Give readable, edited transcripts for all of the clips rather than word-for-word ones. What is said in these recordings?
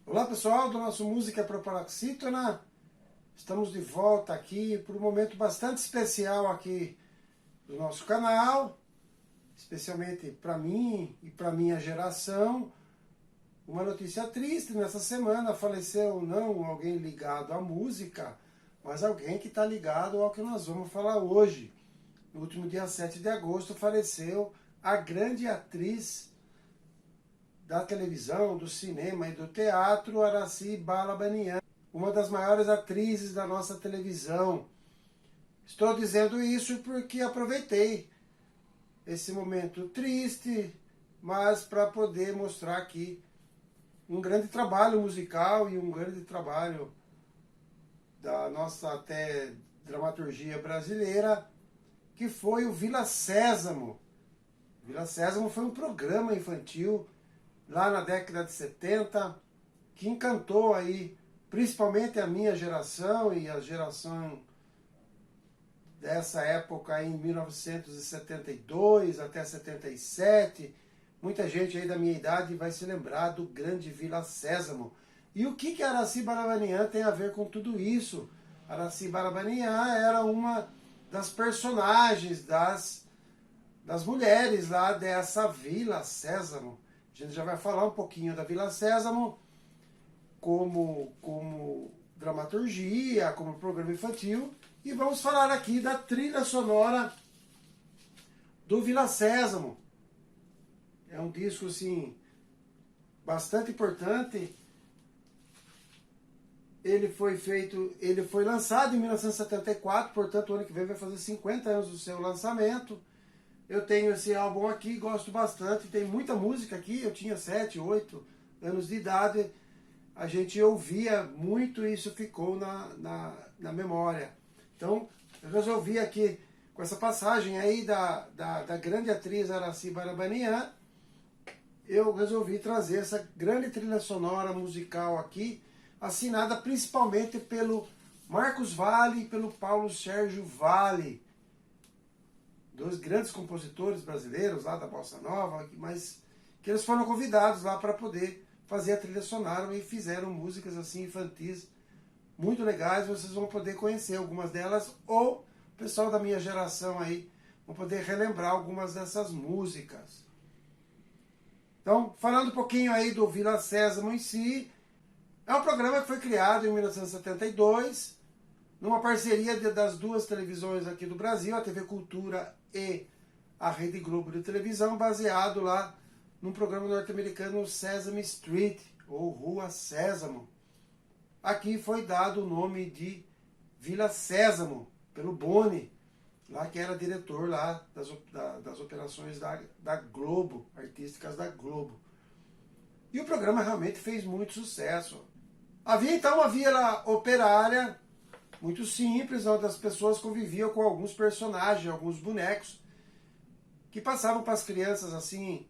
Olá pessoal do nosso Música Proparoxítona, estamos de volta aqui para um momento bastante especial aqui do nosso canal, especialmente para mim e para minha geração. Uma notícia triste: nessa semana faleceu não alguém ligado à música, mas alguém que está ligado ao que nós vamos falar hoje. No último dia 7 de agosto faleceu a grande atriz da televisão, do cinema e do teatro, Aracy Balabanian, uma das maiores atrizes da nossa televisão. Estou dizendo isso porque aproveitei esse momento triste, mas para poder mostrar aqui um grande trabalho musical e um grande trabalho da nossa até dramaturgia brasileira, que foi o Vila Sésamo. Vila Sésamo foi um programa infantil lá na década de 70, que encantou aí, principalmente a minha geração e a geração dessa época aí, em 1972 até 77. Muita gente aí da minha idade vai se lembrar do grande Vila Sésamo. E o que a Aracy Balabanian tem a ver com tudo isso? A Aracy Balabanian era uma das personagens das mulheres lá dessa Vila Sésamo. A gente já vai falar um pouquinho da Vila Sésamo como dramaturgia, como programa infantil, e vamos falar aqui da trilha sonora do Vila Sésamo. É um disco assim bastante importante. Ele foi lançado em 1974, portanto o ano que vem vai fazer 50 anos do seu lançamento. Eu tenho esse álbum aqui, gosto bastante, tem muita música aqui. Eu tinha 7, 8 anos de idade, a gente ouvia muito e isso ficou na memória. Então, eu resolvi aqui, com essa passagem aí da grande atriz Aracy Balabanian, eu resolvi trazer essa grande trilha sonora musical aqui, assinada principalmente pelo Marcos Valle e pelo Paulo Sérgio Valle, dois grandes compositores brasileiros lá da Bossa Nova, mas que eles foram convidados lá para poder fazer a trilha sonora e fizeram músicas assim infantis muito legais. Vocês vão poder conhecer algumas delas, ou o pessoal da minha geração aí vão poder relembrar algumas dessas músicas. Então, falando um pouquinho aí do Vila Sésamo em si, é um programa que foi criado em 1972, numa parceria das duas televisões aqui do Brasil, a TV Cultura e a Rede Globo de televisão, baseado lá num programa norte-americano, Sesame Street, ou Rua Sésamo. Aqui foi dado o nome de Vila Sésamo, pelo Boni, lá que era diretor lá das operações da Globo, artísticas da Globo. E o programa realmente fez muito sucesso. Havia então uma vila operária, muito simples, onde as pessoas conviviam com alguns personagens, alguns bonecos, que passavam para as crianças assim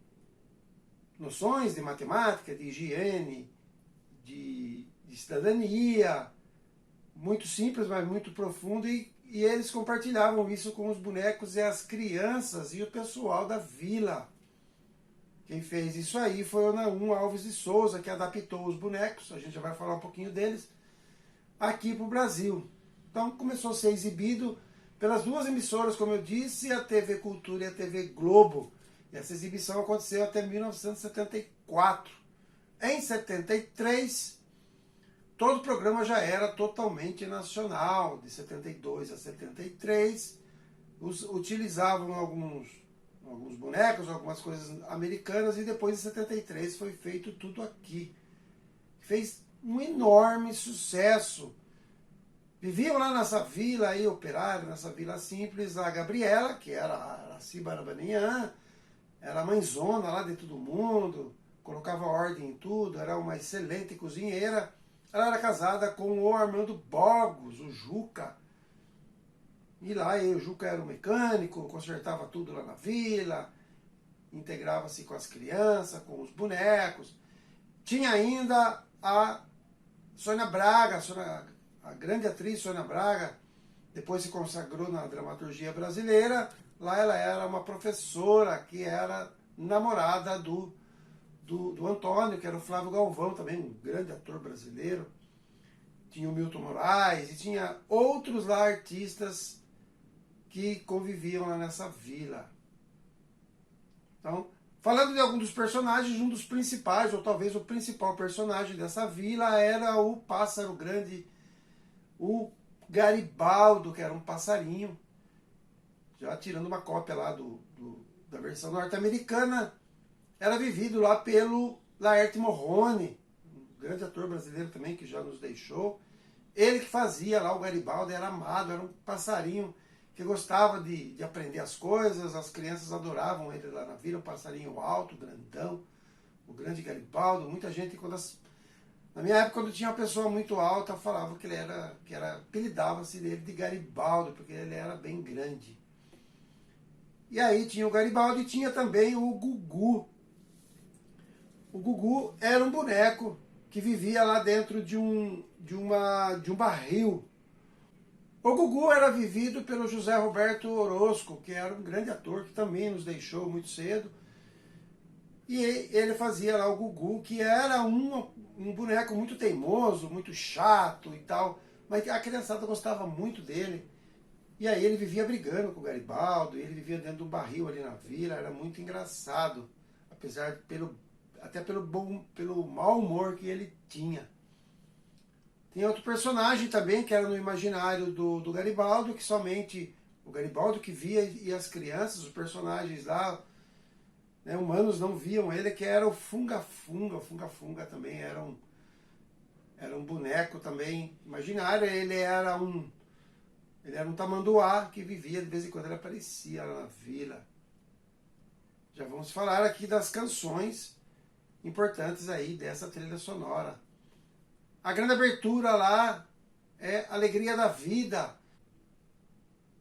noções de matemática, de higiene, de cidadania, muito simples, mas muito profundo, e eles compartilhavam isso com os bonecos e as crianças e o pessoal da vila. Quem fez isso aí foi o Naum Alves de Souza, que adaptou os bonecos, a gente já vai falar um pouquinho deles, aqui para o Brasil. Então começou a ser exibido pelas duas emissoras, como eu disse, a TV Cultura e a TV Globo. E essa exibição aconteceu até 1974. Em 73, todo o programa já era totalmente nacional. De 72 a 73, utilizavam alguns bonecos, algumas coisas americanas, e depois em 73 foi feito tudo aqui. Fez um enorme sucesso. Viviam lá nessa vila aí, operária, nessa vila simples, a Gabriela, que era a Aracy Balabanian, era a mãezona lá de todo mundo, colocava ordem em tudo, era uma excelente cozinheira. Ela era casada com o Armando Bogos, o Juca. E lá o Juca era um mecânico, consertava tudo lá na vila, integrava-se com as crianças, com os bonecos. Tinha ainda a Sônia Braga, a grande atriz Sônia Braga, depois se consagrou na dramaturgia brasileira. Lá ela era uma professora que era namorada do do Antônio, que era o Flávio Galvão, também um grande ator brasileiro. Tinha o Milton Moraes e tinha outros lá artistas que conviviam lá nessa vila. Então, falando de algum dos personagens, um dos principais, ou talvez o principal personagem dessa vila era o pássaro grande, o Garibaldo, que era um passarinho, já tirando uma cópia lá da versão norte-americana, era vivido lá pelo Laerte Morrone, um grande ator brasileiro também que já nos deixou. Ele que fazia lá o Garibaldo, era amado, era um passarinho que gostava de aprender as coisas, as crianças adoravam ele lá na vila, um passarinho alto, grandão, o grande Garibaldo. Muita gente, na minha época, quando tinha uma pessoa muito alta, falava apelidava-se dele de Garibaldo, porque ele era bem grande. E aí tinha o Garibaldo e tinha também o Gugu. O Gugu era um boneco que vivia lá dentro de um barril. O Gugu era vivido pelo José Roberto Orozco, que era um grande ator que também nos deixou muito cedo. E ele fazia lá o Gugu, que era um boneco muito teimoso, muito chato e tal, mas a criançada gostava muito dele. E aí ele vivia brigando com o Garibaldo, ele vivia dentro de um barril ali na vila, era muito engraçado, apesar até pelo mau humor que ele tinha. Tem outro personagem também que era no imaginário do Garibaldo, que somente o Garibaldo que via e as crianças, os personagens lá, né, humanos não viam ele, que era o Funga Funga. O Funga Funga também era um boneco também imaginário. Ele era um tamanduá que vivia, de vez em quando ele aparecia lá na vila. Já vamos falar aqui das canções importantes aí dessa trilha sonora. A grande abertura lá é Alegria da Vida.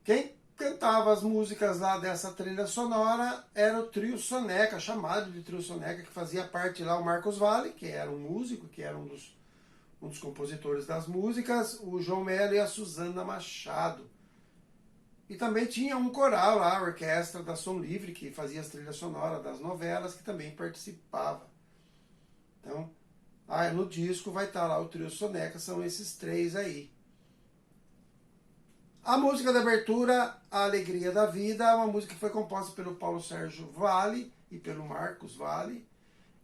Quem cantava as músicas lá dessa trilha sonora era o Trio Soneca, chamado de Trio Soneca, que fazia parte lá o Marcos Valle, que era um músico, que era um dos compositores das músicas, o João Melo e a Suzana Machado. E também tinha um coral lá, a orquestra da Som Livre, que fazia as trilhas sonoras das novelas, que também participava. Então, no disco vai estar lá o Trio Soneca, são esses três aí. A música da abertura, A Alegria da Vida, é uma música que foi composta pelo Paulo Sérgio Valle e pelo Marcos Valle,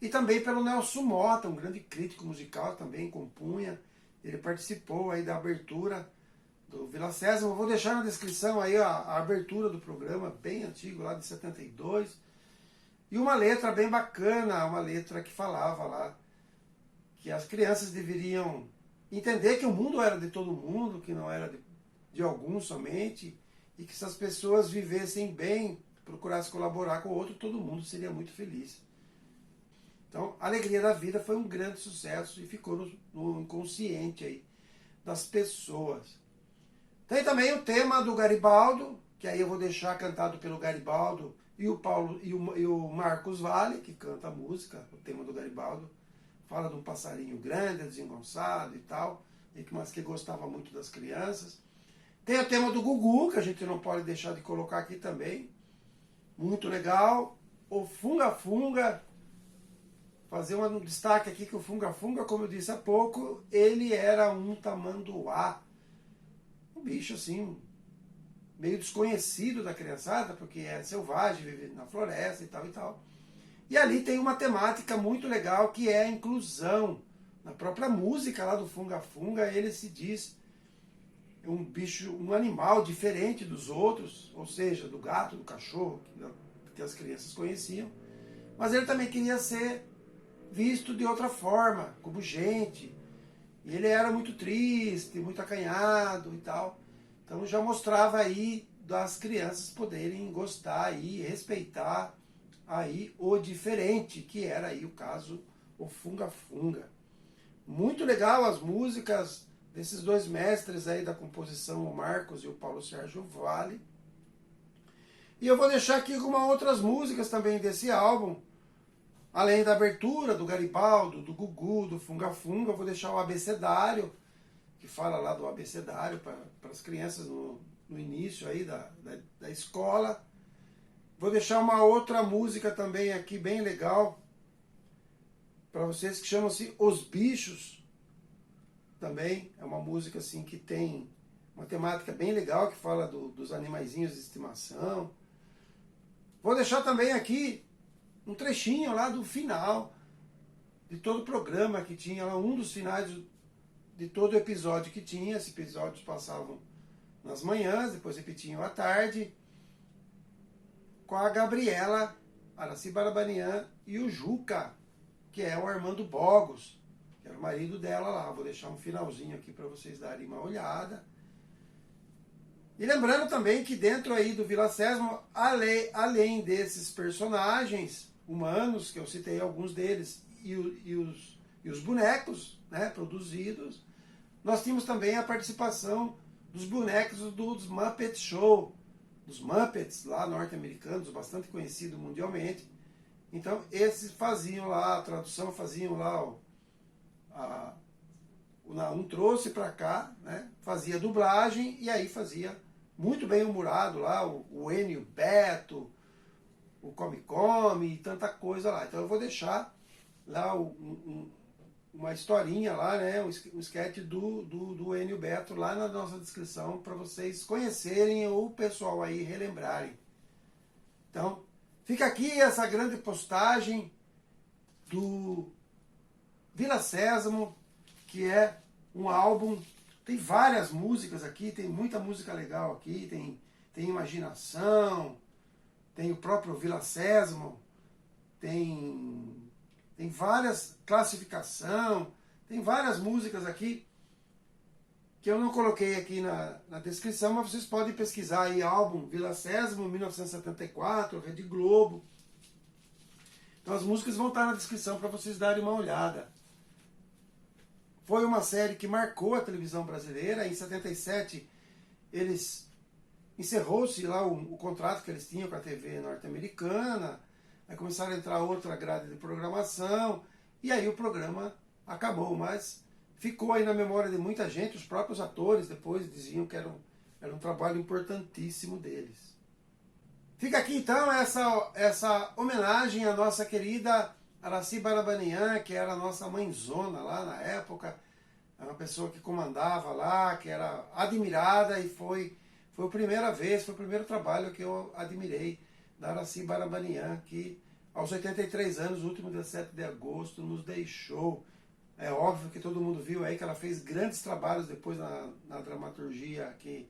e também pelo Nelson Motta, um grande crítico musical, também compunha. Ele participou aí da abertura do Vila Sésamo. Eu vou deixar na descrição aí a abertura do programa, bem antigo, lá de 72. E uma letra bem bacana, uma letra que falava lá que as crianças deveriam entender que o mundo era de todo mundo, que não era de alguns somente, e que se as pessoas vivessem bem, procurassem colaborar com o outro, todo mundo seria muito feliz. Então, a Alegria da Vida foi um grande sucesso e ficou no inconsciente aí das pessoas. Tem também o tema do Garibaldo, que aí eu vou deixar cantado pelo Garibaldo e o Paulo e o Marcos Valle, que canta a música, o tema do Garibaldo. Fala de um passarinho grande, desengonçado e tal, mas que gostava muito das crianças. Tem o tema do Gugu, que a gente não pode deixar de colocar aqui também. Muito legal. O Funga Funga. Fazer um destaque aqui que o Funga Funga, como eu disse há pouco, ele era um tamanduá. Um bicho assim, meio desconhecido da criançada, porque é selvagem, vive na floresta e tal e tal. E ali tem uma temática muito legal que é a inclusão. Na própria música lá do Funga Funga, ele se diz um bicho, um animal diferente dos outros, ou seja, do gato, do cachorro, que as crianças conheciam. Mas ele também queria ser visto de outra forma, como gente. E ele era muito triste, muito acanhado e tal. Então já mostrava aí das crianças poderem gostar e respeitar aí o diferente, que era aí o caso, o Funga Funga. Muito legal as músicas desses dois mestres aí da composição, o Marcos e o Paulo Sérgio Valle. E eu vou deixar aqui algumas outras músicas também desse álbum, além da abertura do Garibaldo, do Gugu, do Funga Funga. Eu vou deixar o abecedário, que fala lá do abecedário para as crianças no início aí da escola. Vou deixar uma outra música também aqui bem legal, para vocês, que chama-se Os Bichos. Também é uma música assim que tem uma temática bem legal, que fala dos animaizinhos de estimação. Vou deixar também aqui um trechinho lá do final de todo o programa que tinha lá, um dos finais de todo o episódio que tinha. Esses episódios passavam nas manhãs, depois repetiam à tarde, com a Gabriela Araci Balabanian e o Juca, que é o Armando Bogos, que era o marido dela lá. Vou deixar um finalzinho aqui para vocês darem uma olhada. E lembrando também que dentro aí do Vila Sésamo, além desses personagens humanos, que eu citei alguns deles, e os bonecos, né, produzidos, nós tínhamos também a participação dos bonecos dos Muppet Show, dos Muppets lá norte-americanos, bastante conhecido mundialmente. Então esses faziam lá a tradução, faziam lá um trouxe para cá, né, fazia dublagem e aí fazia muito bem humorado lá o Enio Beto, o Come Come e tanta coisa lá. Então eu vou deixar lá uma historinha lá, né, um sketch do Enio Beto lá na nossa descrição para vocês conhecerem ou o pessoal aí relembrarem. Então fica aqui essa grande postagem do Vila Sésamo, que é um álbum, tem várias músicas aqui, tem muita música legal aqui, tem Imaginação, tem o próprio Vila Sésamo, tem várias classificação, tem várias músicas aqui que eu não coloquei aqui na descrição, mas vocês podem pesquisar aí, álbum Vila Sésamo, 1974, Rede Globo. Então as músicas vão estar na descrição para vocês darem uma olhada. Foi uma série que marcou a televisão brasileira. Em 77, encerrou-se lá o contrato que eles tinham com a TV norte-americana. Aí começaram a entrar outra grade de programação. E aí o programa acabou. Mas ficou aí na memória de muita gente. Os próprios atores depois diziam que era um trabalho importantíssimo deles. Fica aqui então essa homenagem à nossa querida Araci Balabanian, que era a nossa mãezona lá na época, era uma pessoa que comandava lá, que era admirada, e foi a primeira vez, foi o primeiro trabalho que eu admirei da Araci Balabanian, que aos 83 anos, no último dia 7 de agosto, nos deixou. É óbvio que todo mundo viu aí que ela fez grandes trabalhos depois na dramaturgia aqui,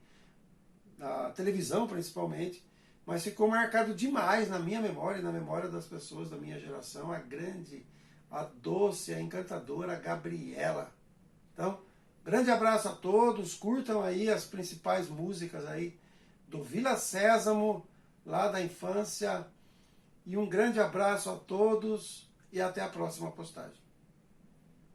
na televisão principalmente, mas ficou marcado demais na minha memória e na memória das pessoas da minha geração, a doce, a encantadora Gabriela. Então, grande abraço a todos, curtam aí as principais músicas aí do Vila Sésamo, lá da infância, e um grande abraço a todos e até a próxima postagem.